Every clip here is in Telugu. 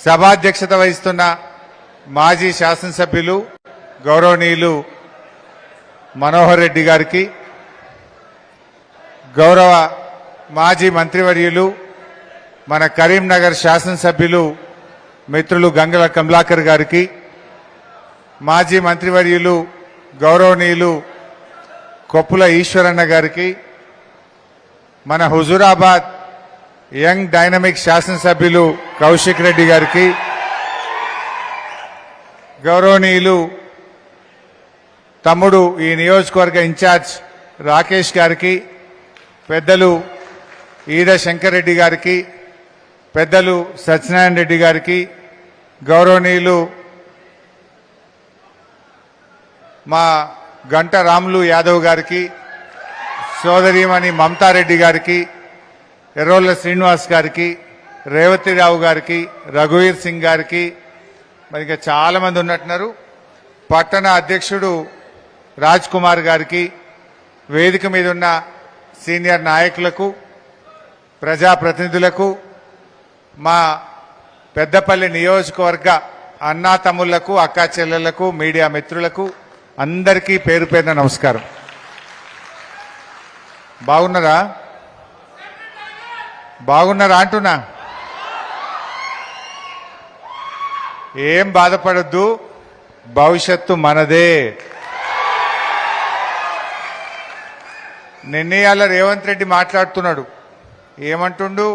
సభాధ్యక్షత వహిస్తున్న మాజీ శాసనసభ్యులు గౌరవనీయులు మనోహర్ రెడ్డి గారికి, గౌరవ మాజీ మంత్రివర్యులు మన కరీంనగర్ శాసనసభ్యులు మిత్రులు గంగల కమలాకర్ గారికి, మాజీ మంత్రివర్యులు గౌరవనీయులు కొప్పుల ఈశ్వరన్న గారికి, మన హుజూరాబాద్ యంగ్ డైనమిక్ శాసనసభ్యులు కౌశిక్ రెడ్డి గారికి, గౌరవనీయులు తమ్ముడు ఈ నియోజకవర్గ ఇన్ఛార్జ్ రాకేష్ గారికి, పెద్దలు ఈద శంకర్ రెడ్డి గారికి, పెద్దలు సత్యనారాయణ రెడ్డి గారికి, గౌరవనీయులు మా గంట రాములు యాదవ్ గారికి, సోదరీమణి మమతారెడ్డి గారికి, ఎర్రోళ్ల శ్రీనివాస్ గారికి, రేవతిరావు గారికి, రఘువీర్ సింగ్ గారికి, మరి ఇంకా చాలా మంది ఉన్నట్టున్నారు, పట్టణ అధ్యక్షుడు రాజ్ కుమార్ గారికి, వేదిక మీద ఉన్న సీనియర్ నాయకులకు, ప్రజాప్రతినిధులకు, మా పెద్దపల్లి నియోజకవర్గ అన్నా తమ్ముళ్లకు, అక్కా చెల్లెళ్లకు, మీడియా మిత్రులకు అందరికీ పేరు పేరున నమస్కారం. బాగున్నారా అంటున్నా. ఏం బాధపడద్దు, భవిష్యత్తు మనదే. నిన్నయాల రేవంత్ రెడ్డి మాట్లాడుతున్నాడు, ఏమంటుండు,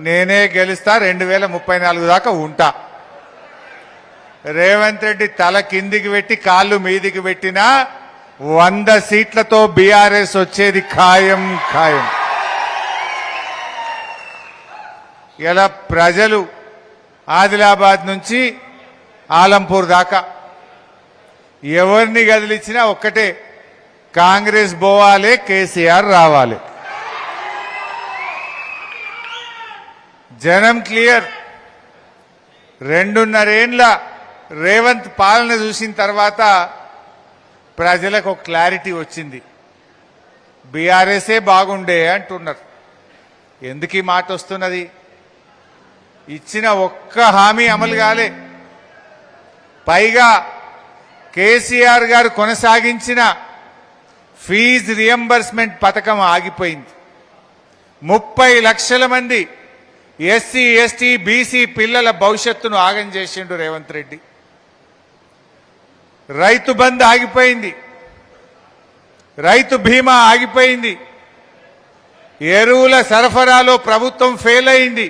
నేనే గెలుస్తా 2034 దాకా ఉంటా. రేవంత్ రెడ్డి తల కిందికి పెట్టి కాళ్ళు మీదికి పెట్టినా 100 సీట్లతో బీఆర్ఎస్ వచ్చేది ఖాయం. ఇలా ప్రజలు ఆదిలాబాద్ నుంచి ఆలంపూర్ దాకా ఎవరిని కదిలిచ్చినా ఒక్కటే, కాంగ్రెస్ పోవాలి, కేసీఆర్ రావాలి. జనం క్లియర్. 2.5 ఏండ్ల రేవంత్ పాలన చూసిన తర్వాత ప్రజలకు ఒక క్లారిటీ వచ్చింది. బీఆర్ఎస్ఏ బాగుండే అంటున్నారు. ఎందుకు ఈ మాట వస్తున్నది? ఇచ్చిన ఒక్క హామీ అమలు కాలే. పైగా కేసీఆర్ గారు కొనసాగించిన ఫీజు రియంబర్స్మెంట్ పథకం ఆగిపోయింది. 30 లక్షల మంది ఎస్సీ, ఎస్టీ, బీసీ పిల్లల భవిష్యత్తును ఆగం చేసిండు రేవంత్ రెడ్డి. రైతు బంద్ ఆగిపోయింది, రైతు బీమా ఆగిపోయింది, ఎరువుల సరఫరాలో ప్రభుత్వం ఫెయిల్ అయింది,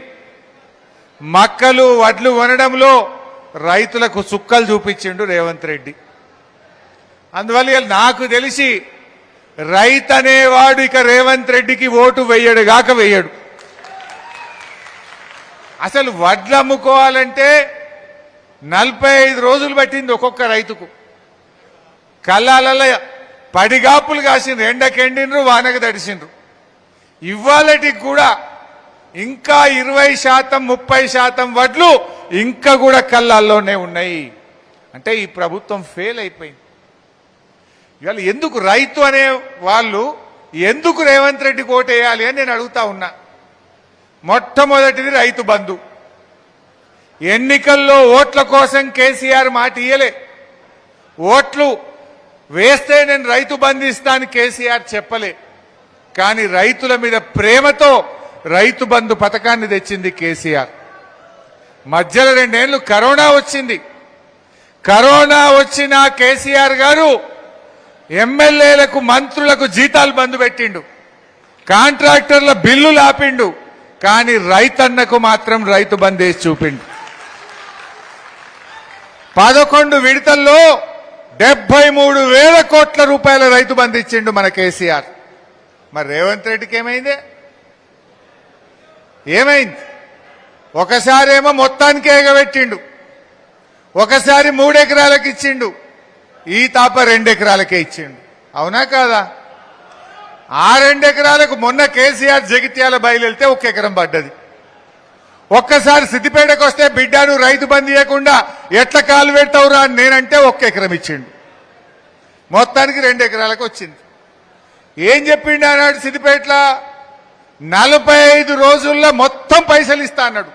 మక్కలు వడ్లు కొనడంలో రైతులకు చుక్కలు చూపించిండు రేవంత్ రెడ్డి. అందువల్ల నాకు తెలిసి రైతు అనేవాడు ఇక రేవంత్ రెడ్డికి ఓటు వెయ్యడు గాక వెయ్యడు. అసలు వడ్లు అమ్ముకోవాలంటే 45 రోజులు పట్టింది ఒక్కొక్క రైతుకు. కళ్ళాలలో పడిగాపులు కాసిండ్రు, ఎండకెండినరు, వానకు తడిసిండ్రు. ఇవాళటికి కూడా ఇంకా 20%, 30% వడ్లు ఇంకా కూడా కళ్ళాల్లోనే ఉన్నాయి. అంటే ఈ ప్రభుత్వం ఫెయిల్ అయిపోయింది. ఇవాళ ఎందుకు రైతు అనే వాళ్ళు ఎందుకు రేవంత్ రెడ్డికి ఓటేయాలి అని నేను అడుగుతా ఉన్నా. మొట్టమొదటిది రైతు బంధు. ఎన్నికల్లో ఓట్ల కోసం కేసీఆర్ మాట ఇయ్యలే. ఓట్లు వేస్తే నేను రైతు బంధు ఇస్తాను కేసీఆర్ చెప్పలే. కానీ రైతుల మీద ప్రేమతో రైతు బంధు పథకాన్ని తెచ్చింది కేసీఆర్. మధ్యలో 2 ఏళ్లు కరోనా వచ్చింది. కరోనా వచ్చిన కేసీఆర్ గారు ఎమ్మెల్యేలకు, మంత్రులకు జీతాలు బంధు పెట్టిండు, కాంట్రాక్టర్ల బిల్లులు ఆపిండు. కానీ రైతన్నకు మాత్రం రైతు బంధు వేసి చూపిండు. 11 విడతల్లో 73,000 కోట్ల రూపాయల రైతు బంధు ఇచ్చిండు మన కేసీఆర్. మరి రేవంత్ రెడ్డికి ఏమైంది? ఒకసారేమో మొత్తానికి ఎగబెట్టిండు, ఒకసారి 3 ఎకరాలకు ఇచ్చిండు, ఈ తాప 2 ఎకరాలకే ఇచ్చిండు. అవునా కాదా? ఆ 2 ఎకరాలకు మొన్న కేసీఆర్ జగిత్యాల బయలుదేరితే 1 ఎకరం పడ్డది. ఒక్కసారి సిద్దిపేటకు వస్తే బిడ్డను రైతు బంధు ఇవ్వకుండా ఎట్లా కాలు పెడతావురా అని నేనంటే 1 ఎకరం ఇచ్చిండు. మొత్తానికి 2 ఎకరాలకు వచ్చింది. ఏం చెప్పిండు అన్నాడు సిద్దిపేటలో? 45 రోజుల్లో మొత్తం పైసలు ఇస్తా అన్నాడు.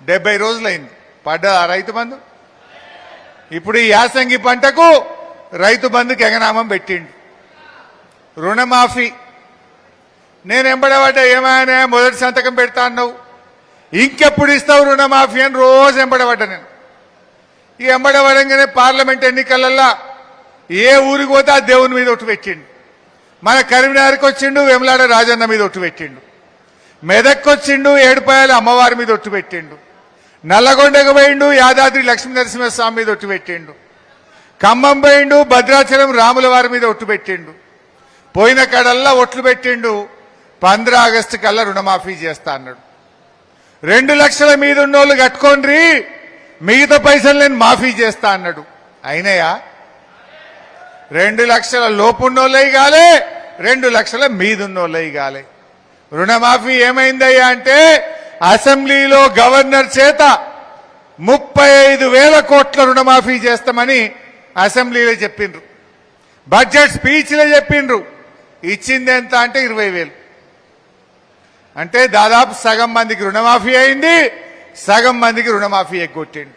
70 రోజులైంది పడ్డా రైతు బంధు. ఇప్పుడు ఈ యాసంగి పంటకు రైతు బంధుకి ఎగనామం పెట్టిండు. రుణమాఫీ నేను ఎంబడబడ్డా, ఏమైనా మొదటి సంతకం పెడతా అన్నావు, ఇంకెప్పుడు ఇస్తావు రుణమాఫీ అని రోజు ఎంబడబడ్డా నేను. ఈ ఎంబడబడంగానే పార్లమెంట్ ఎన్నికలల్లా ఏ ఊరికి పోతే ఆ దేవుని మీద ఒట్టు పెట్టిండు. మన కరీంనగర్కి వచ్చిండు, వెమలాడ రాజన్న మీద ఒట్టు పెట్టిండు. మెదక్కి వచ్చిండు, ఏడుపాయల అమ్మవారి మీద ఒట్టు పెట్టిండు. నల్లగొండకు పోయిండు, యాదాద్రి లక్ష్మీ నరసింహస్వామి మీద ఒట్టు పెట్టిండు. ఖమ్మం పోయిండు, భద్రాచలం రాముల వారి మీద ఒట్టు పెట్టిండు. పోయిన కాడల్లా ఒట్లు పెట్టిండు. 15 ఆగస్టు కల్లా రుణమాఫీ చేస్తా అన్నాడు. 2 లక్షల మీద ఉన్నోళ్ళు కట్టుకోండి, మిగతా పైసలు నేను మాఫీ చేస్తా అన్నాడు. అయినాయా? 2 లక్షల లోపున్నోళ్ళై కాలే, 2 లక్షల మీదున్నోళ్ళై కాలే. రుణమాఫీ ఏమైందయ్యా అంటే అసెంబ్లీలో గవర్నర్ చేత 35,000 కోట్ల రుణమాఫీ చేస్తామని అసెంబ్లీలో చెప్పిండ్రు. బడ్జెట్ స్పీచ్లో చెప్పిండ్రు. ఇచ్చింది ఎంత అంటే 20,000. అంటే దాదాపు సగం మందికి రుణమాఫీ అయింది, సగం మందికి రుణమాఫీ ఎగ్గొట్టిండు.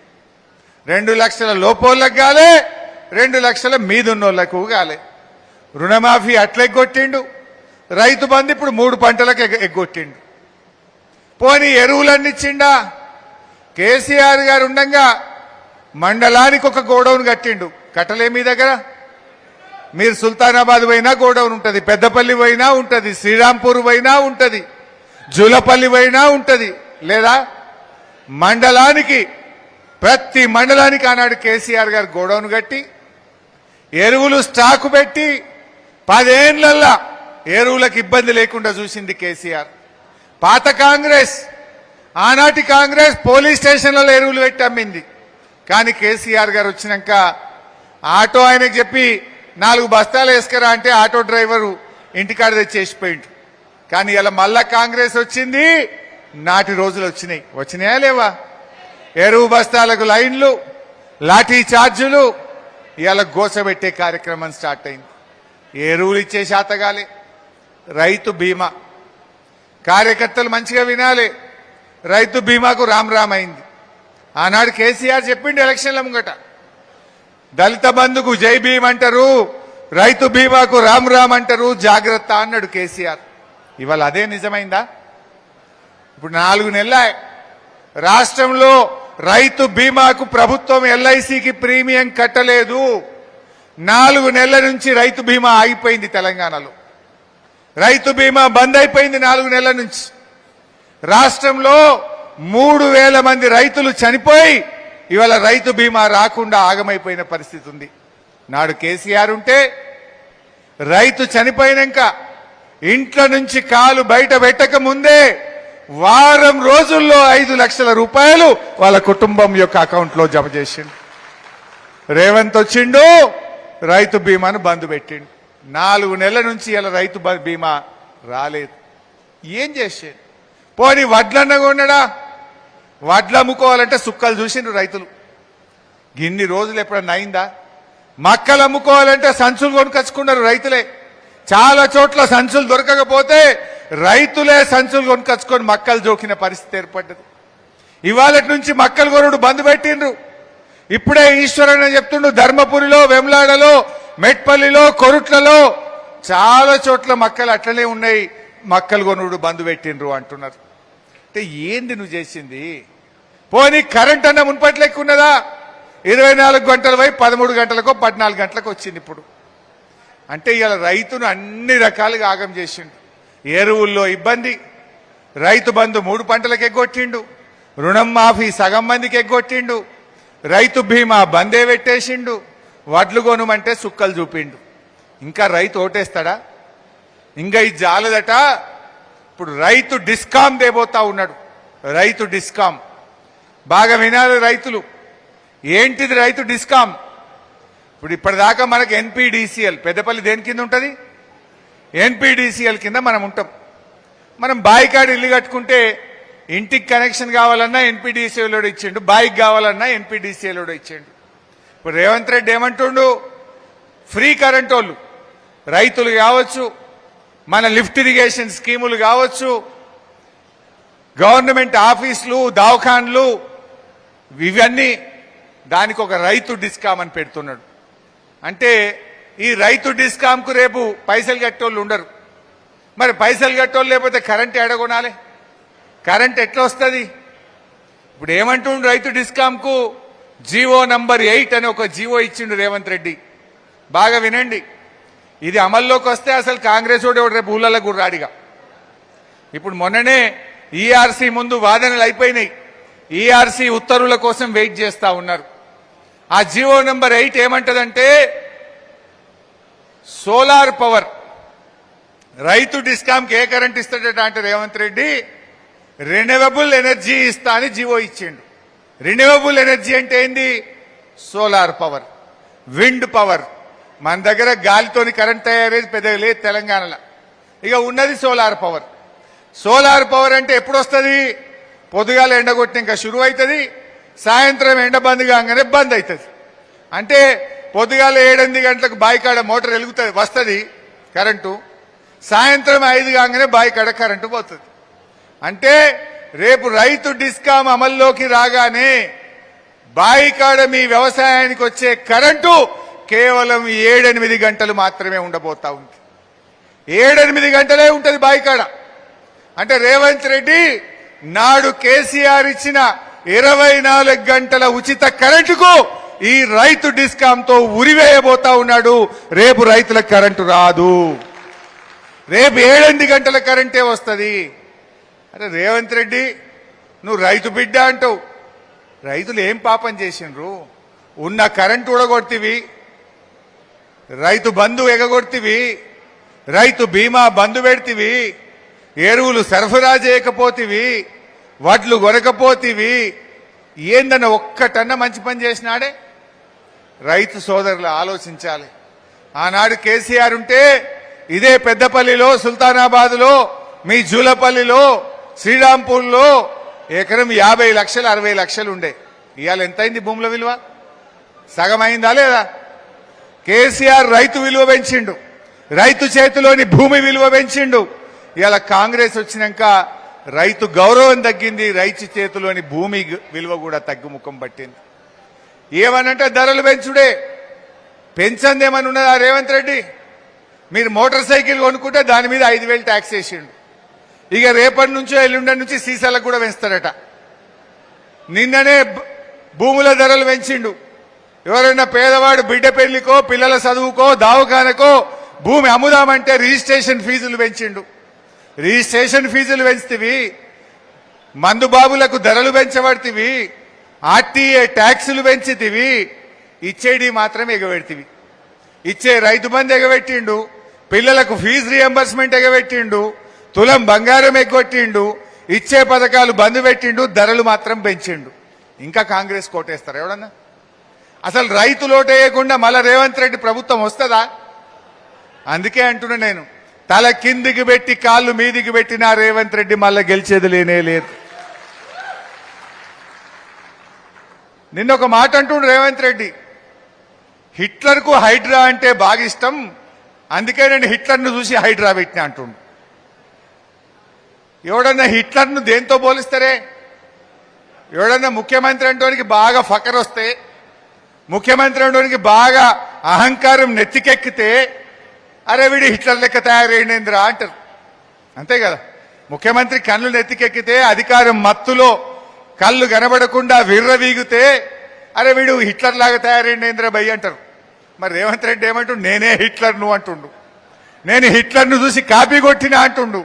2 లక్షల లోపోళ్ళకు కాలే, 2 లక్షల మీదున్నోళ్లకు కాలే. రుణమాఫీ అట్లా ఎగ్గొట్టిండు. రైతు బంధు ఇప్పుడు 3 పంటలకు ఎగ్గొట్టిండు. పోనీ ఎరువులన్నీ ఇచ్చిండా? కేసీఆర్ గారు ఉండగా మండలానికి ఒక గోడౌన్ కట్టిండు. కట్టలే మీ దగ్గర? మీరు సుల్తానాబాద్ పోయినా గోడౌన్ ఉంటుంది, పెద్దపల్లి పోయినా ఉంటుంది, శ్రీరాంపూర్ పోయినా ఉంటుంది, జూలపల్లి పోయినా ఉంటుంది లేదా? మండలానికి, ప్రతి మండలానికి ఆనాడు కేసీఆర్ గారు గోడౌన్ కట్టి ఎరువులు స్టాకు పెట్టి 10 ఏళ్లల్లా ఎరువులకు ఇబ్బంది లేకుండా చూసింది కేసీఆర్. పాత కాంగ్రెస్, ఆనాటి కాంగ్రెస్ పోలీస్ స్టేషన్లలో ఎరువులు పెట్టి అమ్మింది. కానీ కేసీఆర్ గారు వచ్చినాక ఆటో ఆయనకు చెప్పి 4 బస్తాలు వేసుకురా అంటే ఆటో డ్రైవరు ఇంటికాడ తెచ్చేసిపోయిండు. కానీ ఇలా మళ్ళా కాంగ్రెస్ వచ్చింది, నాటి రోజులు వచ్చినాయా లేవా? ఎరువు బస్తాలకు లైన్లు, లాఠీ ఛార్జీలు, ఇలా గోసబెట్టే కార్యక్రమం స్టార్ట్ అయింది. ఎరువులు ఇచ్చే శాతగాలే. రైతు బీమా కార్యకర్తలు మంచిగా వినాలి. రైతు బీమాకు రామ్ అయింది. ఆనాడు కేసీఆర్ చెప్పిండు ఎలక్షన్ల ముంగట, దళిత బంధుకు జై భీమ్ అంటారు, రైతు బీమాకు రామ్ అంటారు, జాగ్రత్త అన్నాడు కేసీఆర్. ఇవాళ అదే నిజమైందా? ఇప్పుడు 4 నెలల రాష్ట్రంలో రైతు బీమాకు ప్రభుత్వం ఎల్ఐసికి ప్రీమియం కట్టలేదు. 4 నెలల నుంచి రైతు బీమా ఆగిపోయింది. తెలంగాణలో రైతు బీమా బంద్ అయిపోయింది 4 నెలల నుంచి. రాష్ట్రంలో 3,000 మంది రైతులు చనిపోయి ఇవాళ రైతు బీమా రాకుండా ఆగమైపోయిన పరిస్థితి ఉంది. నాడు కేసీఆర్ ఉంటే రైతు చనిపోయినాక ఇంట్లో నుంచి కాలు బయట పెట్టక ముందే వారం రోజుల్లో 5 లక్షల రూపాయలు వాళ్ళ కుటుంబం యొక్క అకౌంట్లో జమ చేసిండు. రేవంత్ వచ్చిండు, రైతు బీమాను బంద్ పెట్టిండు. 4 నెలల నుంచి ఇలా రైతు బీమా రాలేదు. ఏం చేసేది? పోనీ వడ్లన్న కొన్నాడా? వడ్లు అమ్ముకోవాలంటే సుక్కలు చూసిండ్రు రైతులు. గిన్ని రోజులు ఎప్పుడన్నా అయిందా? మక్కలు అమ్ముకోవాలంటే సంచులు కొనుకొచ్చుకున్నారు రైతులే. చాలా చోట్ల సంచులు దొరకకపోతే రైతులే సంచులు కొనుకొచ్చుకొని మక్కలు జోకిన పరిస్థితి ఏర్పడ్డది. ఇవాళ నుంచి మక్కలు కొనుడు బంద్ పెట్టిండ్రు. ఇప్పుడే ఈశ్వరన్న చెప్తుండు, ధర్మపురిలో, వెమ్లాడలో, మెట్పల్లిలో, కొరుట్లలో చాలా చోట్ల మక్కలు అట్లనే ఉన్నాయి, మక్కలు కొనుడు బంద్ పెట్టిండ్రు అంటున్నారు. అంటే ఏంది నువ్వు చేసింది? పోనీ కరెంట్ అన్న మున్పటి లెక్క ఉన్నదా? 24 గంటల పోయి 13 గంటలకో 14 గంటలకు వచ్చింది ఇప్పుడు. అంటే ఇవాళ రైతును అన్ని రకాలుగా ఆగం చేసిండు. ఎరువుల్లో ఇబ్బంది, రైతు బంధు 3 పంటలకు ఎగ్గొట్టిండు, రుణం మాఫీ సగం మందికి ఎగ్గొట్టిండు, రైతు బీమా బందే పెట్టేసిండు, వడ్లు కొనుమంటే సుక్కలు చూపిండు. ఇంకా రైతు ఓటేస్తాడా? ఇంకా ఇది జాలదట. ఇప్పుడు రైతు డిస్కాం దేబోతా ఉన్నాడు. రైతు డిస్కాం బాగా వినాలి రైతులు. ఏంటిది రైతు డిస్కాం? ఇప్పుడు ఇప్పటిదాకా మనకు ఎన్పీడీసీఎల్, పెద్దపల్లి దేని కింద ఉంటుంది? ఎన్పీడీసీఎల్ కింద మనం ఉంటాం. మనం బాయికాడు ఇల్లు కట్టుకుంటే ఇంటికి కనెక్షన్ కావాలన్నా ఎన్పీడీసీఎల్ ఇచ్చిండు, బాయికి కావాలన్నా ఎన్పీడీసీఎల్ ఇచ్చిండు. ఇప్పుడు రేవంత్ రెడ్డి ఏమంటుండు? ఫ్రీ కరెంట్ వాళ్ళు రైతులు కావచ్చు, మన లిఫ్ట్ ఇరిగేషన్ స్కీములు కావచ్చు, గవర్నమెంట్ ఆఫీసులు దవాఖాన్లు ఇవన్నీ దానికి ఒక రైతు డిస్కామ్ అని పెడుతున్నాడు. అంటే ఈ రైతు డిస్కామ్కు రేపు పైసలు కట్టేవాళ్ళు ఉండరు. మరి పైసలు కట్టేవాళ్ళు లేకపోతే కరెంట్ ఎడగొనాలి, కరెంట్ ఎట్లా వస్తుంది? ఇప్పుడు ఏమంటుండు రైతు డిస్కామ్కు జీవో నంబర్ 8 అని ఒక జీవో ఇచ్చిండు రేవంత్ రెడ్డి. బాగా వినండి, ఇది అమల్లోకి వస్తే అసలు కాంగ్రెస్ వాడు రేపు ఊళ్ళలో కూడా రాడిగా. ఇప్పుడు మొన్ననే ఈఆర్సీ ముందు వాదనలు అయిపోయినాయి. ఈఆర్సీ ఉత్తర్వుల కోసం వెయిట్ చేస్తా ఉన్నారు. ఆ జీవో నంబర్ 8 ఏమంటదంటే సోలార్ పవర్ రైతు డిస్కామ్కి ఏ కరెంట్ ఇస్తాడట అంటే రేవంత్ రెడ్డి రెన్యూవబుల్ ఎనర్జీ ఇస్తా అని జీవో ఇచ్చిండు. రెన్యూవబుల్ ఎనర్జీ అంటే ఏంది? Solar power, wind power. మన దగ్గర గాలితోని కరెంట్ తయారేది పెద్దగా లేదు తెలంగాణలో. ఇక ఉన్నది సోలార్ పవర్. సోలార్ పవర్ అంటే ఎప్పుడు వస్తుంది? పొద్దుగాల ఎండగొట్టి ఇంకా షురు అవుతుంది, సాయంత్రం ఎండ బంద్ కాగానే బంద్ అవుతుంది. అంటే పొద్దుగాల 7-8 గంటలకు బాయికాడ మోటార్ వెలుగుతుంది, వస్తుంది కరెంటు. సాయంత్రం 5 కాగానే బాయికాడ కరెంటు పోతుంది. అంటే రేపు రైతు డిస్కామ్ అమల్లోకి రాగానే బాయికాడ మీ వ్యవసాయానికి వచ్చే కరెంటు కేవలం 7-8 గంటలు మాత్రమే ఉండబోతా ఉంది. 7-8 గంటలే ఉంటుంది బాయికాడ. అంటే రేవంత్ రెడ్డి నాడు కేసీఆర్ ఇచ్చిన 24 గంటల ఉచిత కరెంటుకు ఈ రైతు డిస్కామ్ తో ఉరివేయబోతా ఉన్నాడు. రేపు రైతులకు కరెంటు రాదు, రేపు 7-8 గంటల కరెంటే వస్తుంది. అరే రేవంత్ రెడ్డి, నువ్వు రైతు బిడ్డ అంటావు. రైతులు ఏం పాపం చేసిండ్రు? ఉన్న కరెంటు ఊడగొడితివి, రైతు బంధు ఎగగొడితివి, రైతు బీమా బంధు పెడితివి, ఎరువులు సరఫరా చేయకపోతివి, వడ్లు కొనకపోతివి. ఏందన్న ఒక్కటన్నా మంచి పని చేసినాడే? రైతు సోదరులు ఆలోచించాలి. ఆనాడు కేసీఆర్ ఉంటే ఇదే పెద్దపల్లిలో, సుల్తానాబాద్లో, మీ జూలపల్లిలో, శ్రీరాంపూర్లో ఎకరం 50 లక్షలు 60 లక్షలు ఉండే. ఇవాళ ఎంతైంది భూముల విలువ? సగం అయిందా లేదా? కేసీఆర్ రైతు విలువ పెంచిండు, రైతు చేతిలోని భూమి విలువ పెంచిండు. ఇవాళ కాంగ్రెస్ వచ్చినాక రైతు గౌరవం తగ్గింది, రైతు చేతిలోని భూమి విలువ కూడా తగ్గుముఖం పట్టింది. ఏమనంటే ధరలు పెంచుడే, పెంచంది ఏమని ఉన్నదా రేవంత్ రెడ్డి? మీరు మోటార్ సైకిల్ కొనుక్కుంటే దాని మీద 5,000 ట్యాక్స్ వేసిండు. ఇక రేపటి నుంచో ఎల్లుండి నుంచి సీసాలకు కూడా పెంచుతారట. నిన్ననే భూముల ధరలు పెంచిండు. ఎవరైనా పేదవాడు బిడ్డ పెళ్లికో, పిల్లల చదువుకో, దావఖానకో భూమి అమ్ముదామంటే రిజిస్ట్రేషన్ ఫీజులు పెంచిండు. రిజిస్ట్రేషన్ ఫీజులు పెంచుతీవి, మందుబాబులకు ధరలు పెంచబడితివి, ఆర్టీఏ ట్యాక్సులు పెంచితివి, ఇచ్చేది మాత్రం ఎగబెడితివి. ఇచ్చే రైతు బంధు ఎగబెట్టిండు, పిల్లలకు ఫీజు రియంబర్స్మెంట్ ఎగబెట్టిండు, తులం బంగారం ఎగ్గొట్టిండు, ఇచ్చే పథకాలు బంద్ పెట్టిండు, ధరలు మాత్రం పెంచిండు. ఇంకా కాంగ్రెస్ కోటేస్తారు ఎవడన్నా? అసలు రైతులు ఓటేయకుండా మళ్ళా రేవంత్ రెడ్డి ప్రభుత్వం వస్తుందా? అందుకే అంటున్నా నేను, తల కిందికి పెట్టి కాళ్ళు మీదికి పెట్టినా రేవంత్ రెడ్డి మళ్ళా గెలిచేది లేనే లేదు. నిన్న ఒక మాట అంటుండు రేవంత్ రెడ్డి, హిట్లర్కు హైడ్రా అంటే బాగా ఇష్టం, అందుకే నేను హిట్లర్ను చూసి హైడ్రా పెట్టినా అంటుండు. ఎవడన్నా హిట్లర్ను దేంతో పోలిస్తారే? ఎవడన్నా ముఖ్యమంత్రి అంటోనికి బాగా ఫకర్ వస్తే, ముఖ్యమంత్రి అంటోనికి బాగా అహంకారం నెత్తికెక్కితే, అరే వీడి హిట్లర్ లెక్క తయారైందిరా అంటారు. అంతే కదా? ముఖ్యమంత్రి కళ్ళు నెత్తికెక్కితే, అధికారం మత్తులో కళ్ళు కనబడకుండా విర్రవీగితే, అరే వీడు హిట్లర్ లాగా తయారైందిరా భయ్ అంటారు. మరి రేవంత్ రెడ్డి ఏమంటుండు? నేనే హిట్లర్ నువ్వు అంటుండు. నేను హిట్లర్ను చూసి కాపీ కొట్టినా అంటుండు.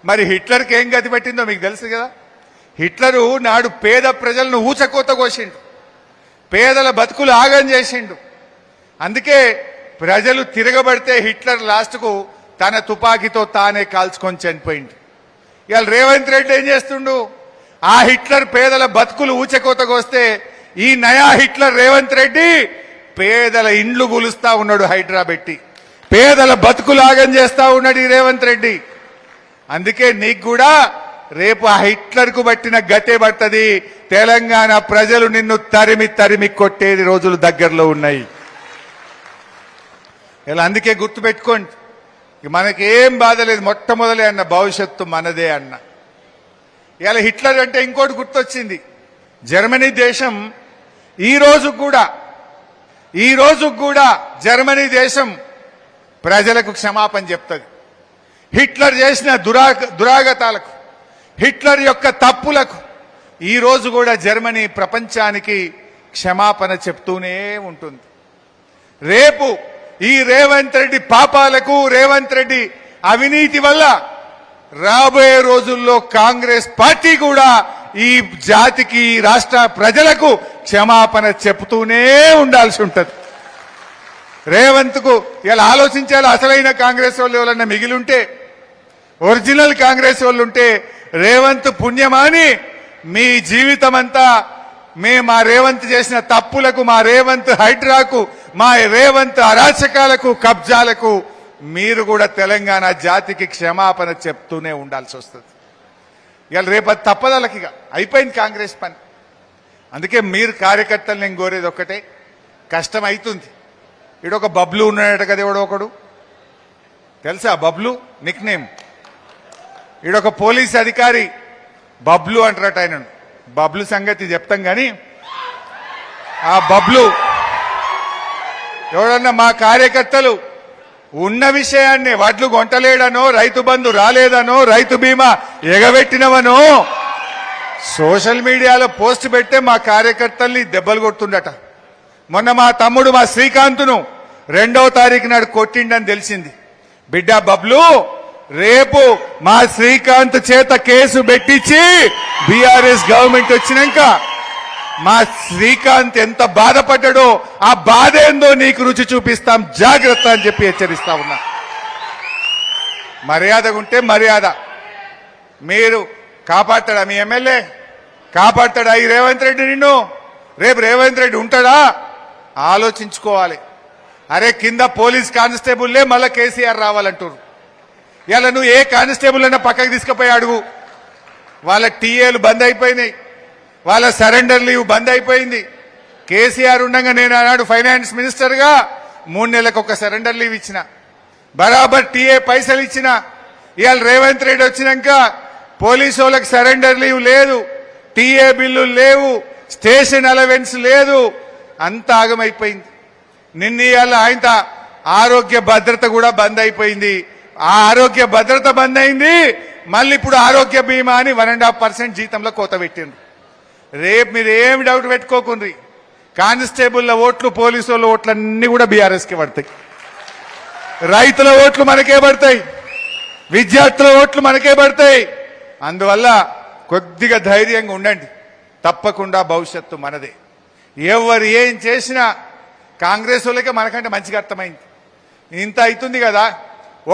మరి హిట్లర్కి ఏం గతి పెట్టిందో మీకు తెలుసు కదా. హిట్లరు నాడు పేద ప్రజలను ఊచకోత కోసిండు, పేదల బతుకులు ఆగం చేసిండు. అందుకే ప్రజలు తిరగబడితే హిట్లర్ లాస్ట్కు తన తుపాకీతో తానే కాల్చుకొని చనిపోయిండు. ఇవాళ రేవంత్ రెడ్డి ఏం చేస్తుండు? ఆ హిట్లర్ పేదల బతుకులు ఊచకోత కోస్తే ఈ నయా హిట్లర్ రేవంత్ రెడ్డి పేదల ఇండ్లు గులుస్తా ఉన్నాడు హైడ్రా పెట్టి, పేదల బతుకులు ఆగం చేస్తా ఉన్నాడు ఈ రేవంత్ రెడ్డి. అందుకే నీకు కూడా రేపు ఆ హిట్లర్కు బట్టిన గతే పడుతుంది. తెలంగాణ ప్రజలు నిన్ను తరిమి తరిమి కొట్టేది రోజులు దగ్గరలో ఉన్నాయి. ఇలా అందుకే గుర్తుపెట్టుకోండి, మనకేం బాధ లేదు. మొట్టమొదలే అన్న భవిష్యత్తు మనదే అన్న. ఇలా హిట్లర్ అంటే ఇంకోటి గుర్తొచ్చింది. జర్మనీ దేశం ఈ రోజు కూడా జర్మనీ దేశం ప్రజలకు క్షమాపణ చెప్తుంది. హిట్లర్ చేసిన దురాగతాలకు, హిట్లర్ యొక్క తప్పులకు ఈ రోజు కూడా జర్మనీ ప్రపంచానికి క్షమాపణ చెప్తూనే ఉంటుంది. రేపు ఈ రేవంత్ రెడ్డి పాపాలకు, రేవంత్ రెడ్డి అవినీతి వల్ల రాబోయే రోజుల్లో కాంగ్రెస్ పార్టీ కూడా ఈ జాతికి, ఈ రాష్ట్ర ప్రజలకు క్షమాపణ చెప్తూనే ఉండాల్సి ఉంటుంది. రేవంత్ కు ఇలా ఆలోచించాలి. అసలైన కాంగ్రెస్ వాళ్ళు ఎవరన్నా మిగిలి ఉంటే, ఒరిజినల్ కాంగ్రెస్ వాళ్ళు ఉంటే, రేవంత్ పుణ్యమాని మీ జీవితం అంతా మా రేవంత్ చేసిన తప్పులకు, మా రేవంత్ హైడ్రాకు, మా రేవంత్ అరాచకాలకు, కబ్జాలకు మీరు కూడా తెలంగాణ జాతికి క్షమాపణ చెప్తూనే ఉండాల్సి వస్తుంది. ఇవాళ రేపటి తప్పదలకి అయిపోయింది కాంగ్రెస్ పని. అందుకే మీరు కార్యకర్తలు నేను కోరేది ఒక్కటే, కష్టం అవుతుంది. ఇడొక బబ్లు ఉన్నాడట కదా, ఎవడో ఒకడు తెలుసా? Bablu nickname. ఈడొక పోలీస్ అధికారి బబ్లు అంటారట ఆయన. బబ్లు సంగతి చెప్తాం కానీ ఆ బబ్లు ఎవడన్నా మా కార్యకర్తలు ఉన్న విషయాన్ని వడ్లు కొంటలేడనో, రైతు బంధు రాలేదనో, రైతు బీమా ఎగబెట్టినవనో సోషల్ మీడియాలో పోస్ట్ పెడితే మా కార్యకర్తల్ని దెబ్బలు కొడుతుండట. మొన్న మా తమ్ముడు మా శ్రీకాంత్ను 2వ తారీఖు నాడు కొట్టిండని తెలిసింది. బిడ్డ బబ్లు, రేపు మా శ్రీకాంత్ చేత కేసు పెట్టించి బీఆర్ఎస్ గవర్నమెంట్ వచ్చినాక మా శ్రీకాంత్ ఎంత బాధపడ్డాడో ఆ బాధ ఏందో నీకు రుచి చూపిస్తాం, జాగ్రత్త అని చెప్పి హెచ్చరిస్తా ఉన్నా. మర్యాదగా ఉంటే మర్యాద. మీరు కాపాడతాడా? మీ ఎమ్మెల్యే కాపాడతాడా ఈ రేవంత్ రెడ్డి నిన్ను? రేపు రేవంత్ రెడ్డి ఉంటాడా? ఆలోచించుకోవాలి. అరే కింద పోలీస్ కానిస్టేబుల్లే మళ్ళా కేసీఆర్ రావాలంటారు. ఇలా నువ్వు ఏ కానిస్టేబుల్ అయినా పక్కకు తీసుకుపోయి అడుగు. వాళ్ళ టీఏలు బంద్ అయిపోయినాయి, వాళ్ళ సరెండర్ లీవ్ బంద్ అయిపోయింది. కేసీఆర్ ఉండగా నేను ఆనాడు ఫైనాన్స్ మినిస్టర్గా 3 నెలలకు ఒక సరెండర్ లీవ్ ఇచ్చిన, బరాబర్ టీఏ పైసలు ఇచ్చిన. ఇవాళ రేవంత్ రెడ్డి వచ్చినాక పోలీసు వాళ్ళకి సరెండర్ లీవ్ లేదు, టీఏ బిల్లు లేవు, స్టేషన్ అలవెన్స్ లేదు, అంత ఆగమైపోయింది. నిన్న ఇవాళ ఆయన ఆరోగ్య భద్రత కూడా బంద్ అయిపోయింది. ఆ ఆరోగ్య భద్రత బంద్ అయింది. మళ్ళీ ఇప్పుడు ఆరోగ్య బీమా అని 1.5% జీతంలో కోత పెట్టిండ్రు. రేపు మీరు ఏమి డౌట్ పెట్టుకోకుండ్రి, కానిస్టేబుల్ల ఓట్లు, పోలీసు వాళ్ళ ఓట్లు అన్ని కూడా బీఆర్ఎస్కి పడతాయి. రైతుల ఓట్లు మనకే పడతాయి, విద్యార్థుల ఓట్లు మనకే పడతాయి. అందువల్ల కొద్దిగా ధైర్యంగా ఉండండి. తప్పకుండా భవిష్యత్తు మనదే. ఎవరు ఏం చేసినా కాంగ్రెస్ వాళ్ళకే మనకంటే మంచిగా అర్థమైంది. ఇంత అవుతుంది కదా,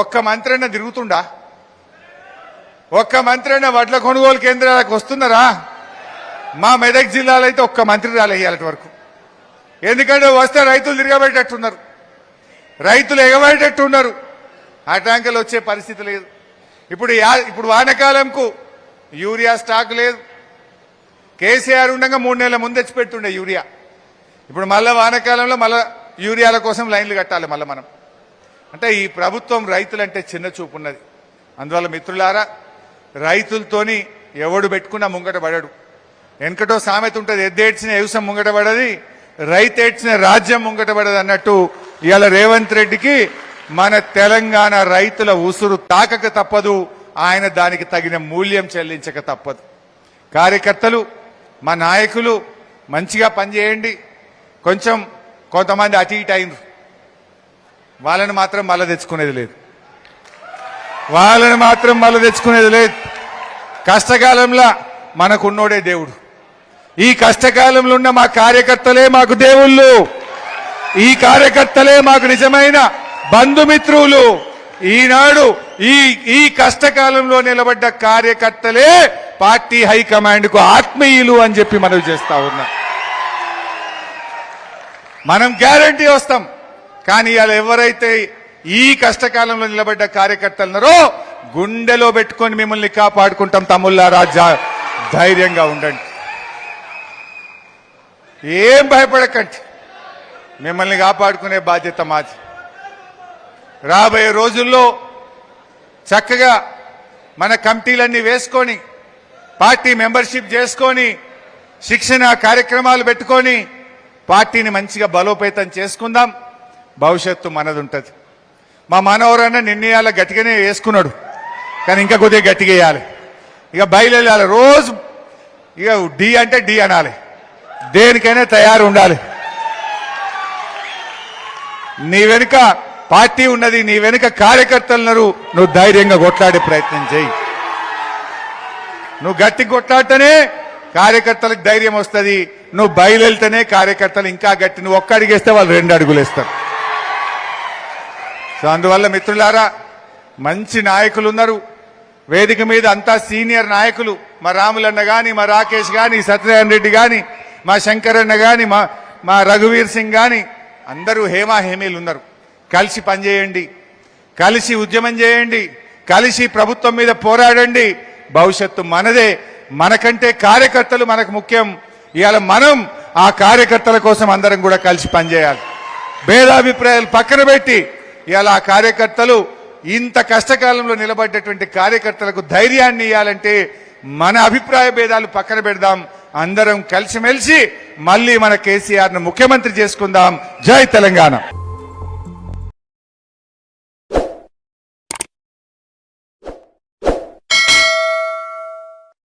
ఒక్క మంత్రి అన్న తిరుగుతుండా? ఒక్క మంత్రి అన్న వడ్ల కొనుగోలు కేంద్రాలకు వస్తున్నారా? మా మెదక్ జిల్లాలో అయితే ఒక్క మంత్రి రాలేయాలటి వరకు. ఎందుకంటే వస్తే రైతులు తిరగబెట్టేట్టున్నారు, రైతులు ఎగబెట్టేట్టున్నారు. ఆ ట్యాంకులు వచ్చే పరిస్థితి లేదు. ఇప్పుడు వానకాలంకు యూరియా స్టాక్ లేదు. కేసీఆర్ ఉండగా 3 నెలల ముందు తెచ్చి పెడుతుండే యూరియా. ఇప్పుడు మళ్ళా వానకాలంలో మళ్ళా యూరియాల కోసం లైన్లు కట్టాలి మళ్ళీ మనం. అంటే ఈ ప్రభుత్వం రైతులంటే చిన్న చూపు ఉన్నది. అందువల్ల మిత్రులారా, రైతులతోని ఎవడు పెట్టుకున్నా ముంగట పడడు. వెనకటో సామెత ఉంటుంది, ఎద్దేడ్చిన వ్యవసాయం ముంగట పడది, రైతు ఏడ్చిన రాజ్యం ముంగట పడదు అన్నట్టు ఇవాళ రేవంత్ రెడ్డికి మన తెలంగాణ రైతుల ఉసురు తాకక తప్పదు, ఆయన దానికి తగిన మూల్యం చెల్లించక తప్పదు. కార్యకర్తలు, మా నాయకులు మంచిగా పనిచేయండి. కొంతమంది అటు ఇటు అయినరు, వాళ్ళని మాత్రం మళ్ళీ తెచ్చుకునేది లేదు, కష్టకాలంలో మనకున్నోడే దేవుడు. ఈ కష్టకాలంలో ఉన్న మా కార్యకర్తలే మాకు దేవుళ్ళు, ఈ కార్యకర్తలే మాకు నిజమైన బంధుమిత్రులు. ఈనాడు ఈ కష్టకాలంలో నిలబడ్డ కార్యకర్తలే పార్టీ హైకమాండ్ కు ఆత్మీయులు అని చెప్పి మనవి చేస్తా ఉన్నా. మనం గ్యారంటీ వస్తాం, కానీ ఇలా ఎవరైతే ఈ కష్టకాలంలో నిలబడ్డ కార్యకర్తలున్నారో గుండెలో పెట్టుకొని మిమ్మల్ని కాపాడుకుంటాం. తమ్ముళ్ళారా, ధైర్యంగా ఉండండి, ఏం భయపడకండి, మిమ్మల్ని కాపాడుకునే బాధ్యత మాది. రాబోయే రోజుల్లో చక్కగా మన కమిటీలన్నీ వేసుకొని పార్టీ మెంబర్షిప్ చేసుకొని శిక్షణ కార్యక్రమాలు పెట్టుకొని పార్టీని మంచిగా బలోపేతం చేసుకుందాం. భవిష్యత్తు మనది ఉంటుంది. మా మనవరన్న నిర్ణయాలు గట్టిగానే వేసుకున్నాడు, కానీ ఇంకా కొద్దిగా గట్టిగా వేయాలి. ఇక బయలుదేరాలి. రోజు ఇక డి అంటే డి అనాలి. దేనికైనా తయారు ఉండాలి. నీ వెనుక పార్టీ ఉన్నది, నీ వెనుక కార్యకర్తలున్నారు. నువ్వు ధైర్యంగా కొట్లాడే ప్రయత్నం చేయి. నువ్వు గట్టి కొట్లాడితేనే కార్యకర్తలకు ధైర్యం వస్తుంది. నువ్వు బయలుదేరితేనే కార్యకర్తలు ఇంకా గట్టి. నువ్వు ఒక్క అడిగేస్తే వాళ్ళు 2 అడుగులు వేస్తారు. సో అందువల్ల మిత్రులారా, మంచి నాయకులు ఉన్నారు వేదిక మీద. అంతా సీనియర్ నాయకులు. మా రాములన్న గాని, మా రాకేష్ గాని, సత్యనారాయణ రెడ్డి గాని, మా శంకరన్న గాని, మా రఘువీర్ సింగ్ గాని, అందరూ హేమీలు ఉన్నారు. కలిసి పనిచేయండి, కలిసి ఉద్యమం చేయండి, కలిసి ప్రభుత్వం మీద పోరాడండి. భవిష్యత్తు మనదే. మనకంటే కార్యకర్తలు మనకు ముఖ్యం. ఇవాళ మనం ఆ కార్యకర్తల కోసం అందరం కూడా కలిసి పనిచేయాలి. భేదాభిప్రాయాలు పక్కన పెట్టి ఇవాళ ఆ కార్యకర్తలు, ఇంత కష్టకాలంలో నిలబడ్డటువంటి కార్యకర్తలకు ధైర్యాన్ని ఇవ్వాలంటే మన అభిప్రాయ భేదాలు పక్కన పెడదాం. అందరం కలిసిమెలిసి మళ్ళీ మన కేసీఆర్ ను ముఖ్యమంత్రి చేసుకుందాం. జై తెలంగాణ.